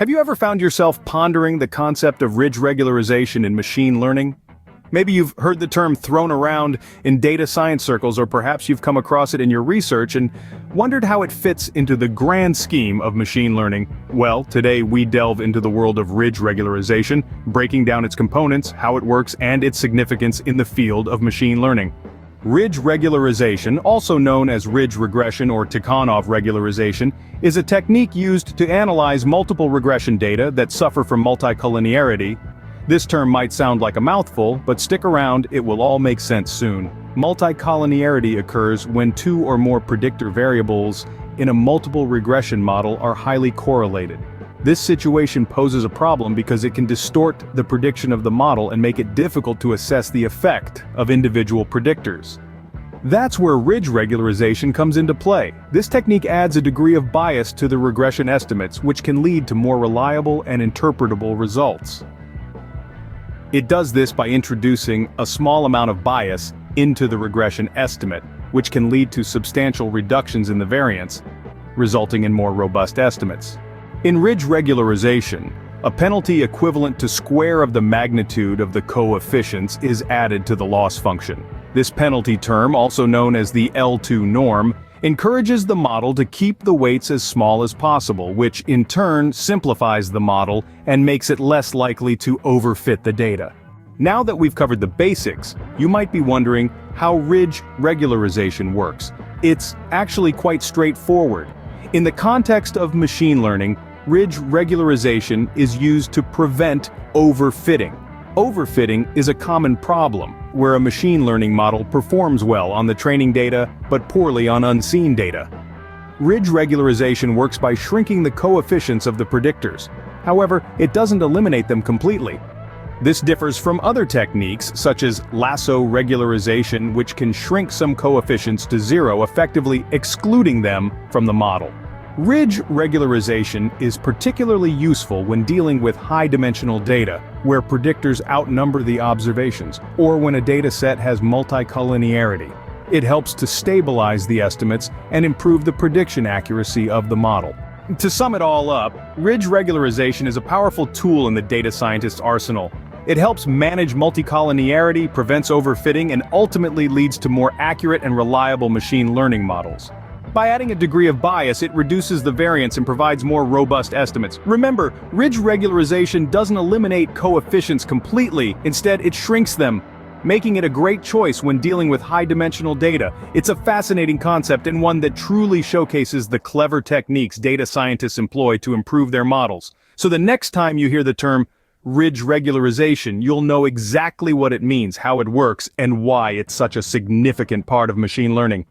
Have you ever found yourself pondering the concept of ridge regularization in machine learning? Maybe you've heard the term thrown around in data science circles, or perhaps you've come across it in your research and wondered how it fits into the grand scheme of machine learning. Well, today we delve into the world of ridge regularization, breaking down its components, how it works, and its significance in the field of machine learning. Ridge regularization, also known as ridge regression or Tikhonov regularization, is a technique used to analyze multiple regression data that suffer from multicollinearity. This term might sound like a mouthful, but stick around, it will all make sense soon. Multicollinearity occurs when two or more predictor variables in a multiple regression model are highly correlated. This situation poses a problem because it can distort the prediction of the model and make it difficult to assess the effect of individual predictors. That's where ridge regularization comes into play. This technique adds a degree of bias to the regression estimates, which can lead to more reliable and interpretable results. It does this by introducing a small amount of bias into the regression estimate, which can lead to substantial reductions in the variance, resulting in more robust estimates. In ridge regularization, a penalty equivalent to square of the magnitude of the coefficients is added to the loss function. This penalty term, also known as the L2 norm, encourages the model to keep the weights as small as possible, which in turn simplifies the model and makes it less likely to overfit the data. Now that we've covered the basics, you might be wondering how ridge regularization works. It's actually quite straightforward. In the context of machine learning, ridge regularization is used to prevent overfitting. Overfitting is a common problem, where a machine learning model performs well on the training data, but poorly on unseen data. Ridge regularization works by shrinking the coefficients of the predictors. However, it doesn't eliminate them completely. This differs from other techniques, such as lasso regularization, which can shrink some coefficients to zero, effectively excluding them from the model. Ridge regularization is particularly useful when dealing with high-dimensional data, where predictors outnumber the observations, or when a data set has multicollinearity. It helps to stabilize the estimates and improve the prediction accuracy of the model. To sum it all up, ridge regularization is a powerful tool in the data scientist's arsenal. It helps manage multicollinearity, prevents overfitting, and ultimately leads to more accurate and reliable machine learning models. By adding a degree of bias, it reduces the variance and provides more robust estimates. Remember, ridge regularization doesn't eliminate coefficients completely, instead it shrinks them, making it a great choice when dealing with high-dimensional data. It's a fascinating concept and one that truly showcases the clever techniques data scientists employ to improve their models. So the next time you hear the term ridge regularization, you'll know exactly what it means, how it works, and why it's such a significant part of machine learning.